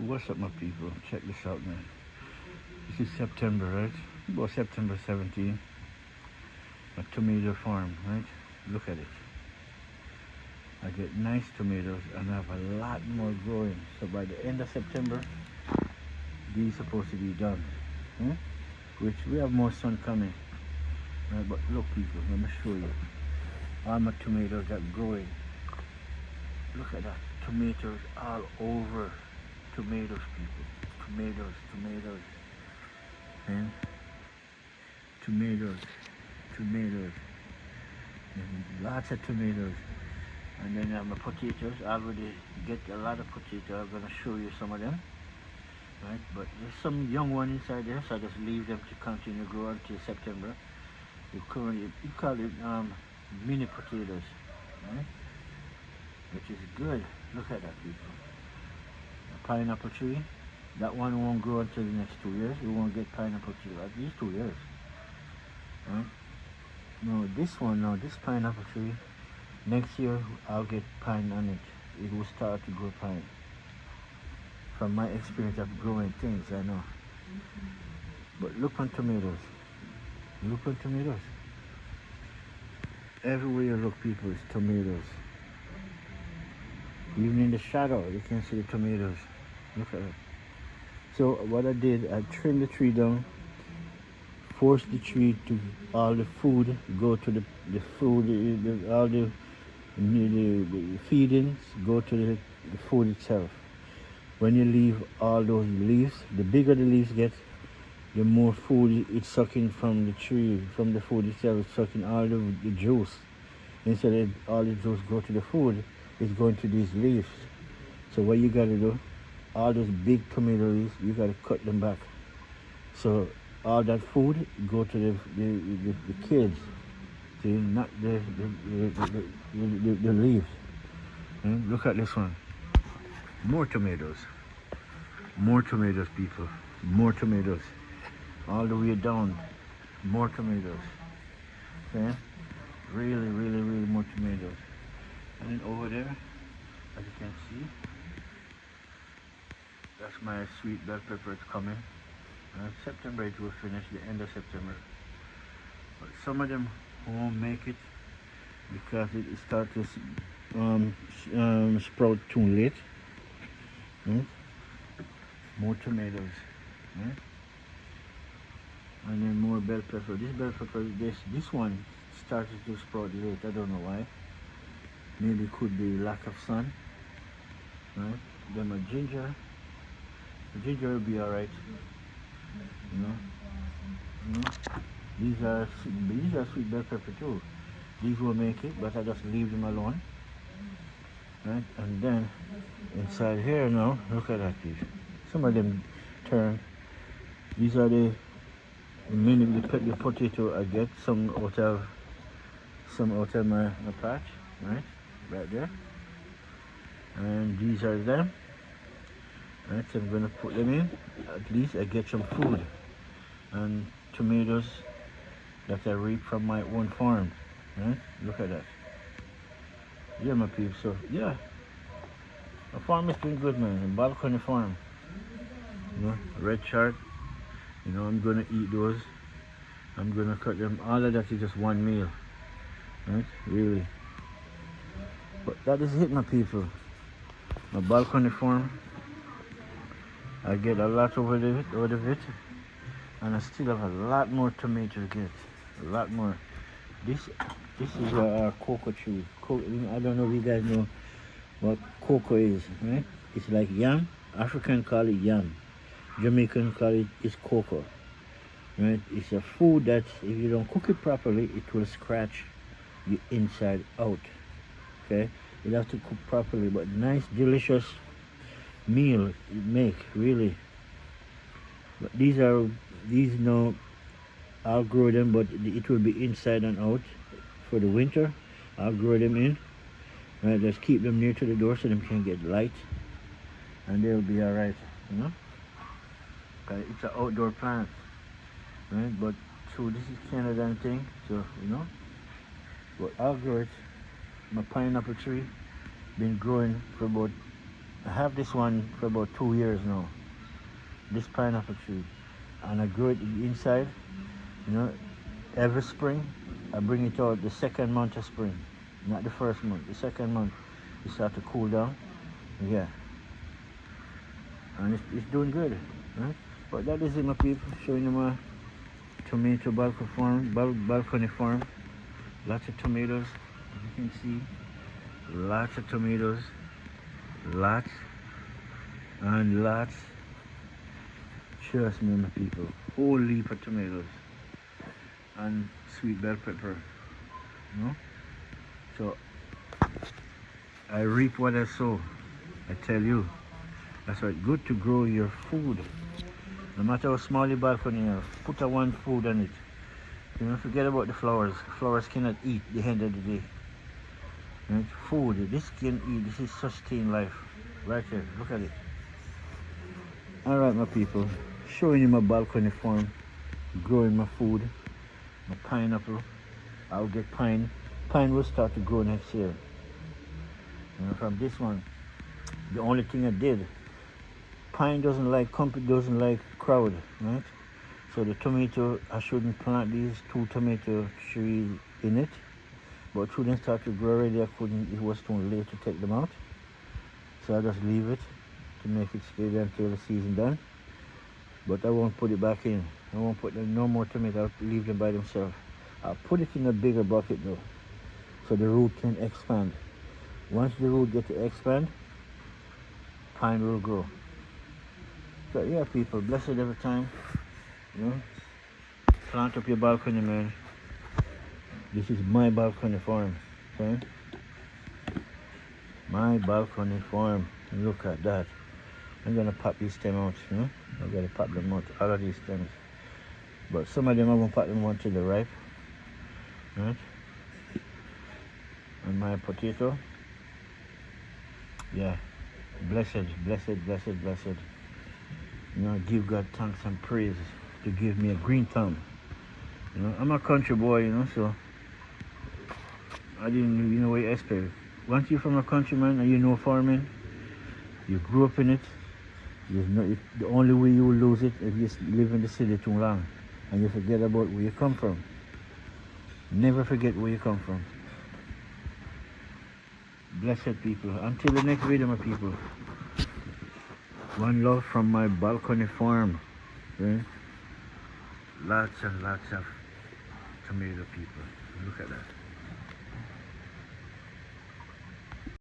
What's up, my people? Check this out, man. This is September, right? About September 17th. A tomato farm, right? Look at it. I get nice tomatoes and I have a lot more growing. So by the end of September, these are supposed to be done. Hmm? Which we have more sun coming. Right? But look, people, let me show you. All my tomatoes are growing. Look at that. Tomatoes all over. Tomatoes, people. Tomatoes, tomatoes. And tomatoes, tomatoes. And lots of tomatoes. And then I have my potatoes. I already get a lot of potatoes. I'm going to show you some of them. Right? But there's some young one inside there, so I just leave them to continue to grow until September. You call it mini potatoes. Right? Which is good. Look at that, people. A pineapple tree. That one won't grow until the next 2 years. We won't get pineapple tree at least 2 years. Right? No, this one, no, this pineapple tree, next year I'll get pine on it. It will start to grow pine. From my experience of growing things, I know. But look on tomatoes. Look on tomatoes. Everywhere you look, people, is tomatoes. Even in the shadow, you can see the tomatoes. Look at it. So what I did, I trimmed the tree down, forced the tree to all the food go to the food, all the feedings go to the food itself. When you leave all those leaves, the bigger the leaves get, the more food it's sucking from the tree, from the food itself. It's sucking all the juice. Instead of all the juice go to the food, it's going to these leaves. So what you gotta do, all those big tomato leaves, you gotta cut them back. So all that food go to the kids, see, not the leaves. Look at this one. More tomatoes. More tomatoes, people. More tomatoes. All the way down. More tomatoes. Okay? Really, really, really more tomatoes. And then over there, as you can see, that's my sweet bell pepper. It's coming. September it will finish, the end of September. But some of them won't make it because it starts to sprout too late. More tomatoes. And then more bell pepper. This bell pepper, this one started to sprout late. I don't know why. Maybe it could be lack of sun. Right? Then my ginger. The ginger will be alright. These are sweet bell pepper too. These will make it, but I just leave them alone. Right? And then inside here now, look at that, please. Some of them turn. These are the potato I get some out of my patch, right there. And these are them. Right, so I'm gonna put them in. At least I get some food and tomatoes that I reap from my own farm. Right? Look at that. Yeah, my peeps. So yeah, the farm is doing good, man. A balcony farm. Red shark. I'm gonna eat those. I'm gonna cut them. All of that is just one meal. Right? Really. But that is it, my people. My balcony farm. I get a lot out of it, and I still have a lot more tomatoes to get. A lot more. This is a cocoa tree. I don't know if you guys know what cocoa is, right? It's like yam. African call it yam. Jamaican call it is cocoa. Right? It's a food that if you don't cook it properly, it will scratch you inside out. Okay? You have to cook properly, but nice, delicious meal you make, really. But these now I'll grow them, but it will be inside and out for the winter. I'll grow them in. Right, just keep them near to the door so they can get light, and they'll be alright. It's an outdoor plant, right? But so this is Canadian thing, so but I'll grow it. My pineapple tree been growing for about I have this one for about 2 years now. This pineapple tree, and I grow it inside. You know, every spring I bring it out the second month of spring, not the first month. The second month it start to cool down. Yeah, and it's doing good. Right? But that is it, my people. Showing you my tomato balcony farm. Lots of tomatoes, as you can see. Lots of tomatoes. Lots and lots. Trust me, my people. Whole leaf of tomatoes and sweet bell pepper. You know? So I reap what I sow. I tell you. That's why it's good to grow your food. No matter how small your balcony is, put a one food on it. You know, forget about the flowers. Flowers cannot eat the end of the day. Right? Food, this can eat, this is sustain life. Right here, look at it. Alright, my people, showing you my balcony farm, growing my food, my pineapple. I'll get pine. Pine will start to grow next year. You know, from this one, the only thing I did, pine doesn't like company, doesn't like crowd, right? So the tomato, I shouldn't plant these 2 tomato trees in it. But through them start to grow already, I couldn't, it was too late to take them out. So I just leave it to make it stay there until the season done. But I won't put it back in. I won't put no more tomatoes, I'll leave them by themselves. I'll put it in a bigger bucket though, so the root can expand. Once the root gets to expand, pine will grow. So yeah, people, blessed every time. You know, plant up your balcony, man. This is my balcony farm, okay? My balcony farm. Look at that. I'm gonna pop these stems out, you know? I'm gonna pop them out, all of these stems. But some of them I'm gonna pop them out to the ripe. Right? And my potato. Yeah. Blessed, blessed, blessed, blessed. You know, give God thanks and praise to give me a green thumb. You know, I'm a country boy, you know, so I didn't, you know what you expect. Once you're from a country, man, and you know farming, you grew up in it, the only way you will lose it is you live in the city too long and you forget about where you come from. Never forget where you come from. Blessed people. Until the next video, my people. One love from my balcony farm. Okay? Lots and lots of tomato people. Look at that.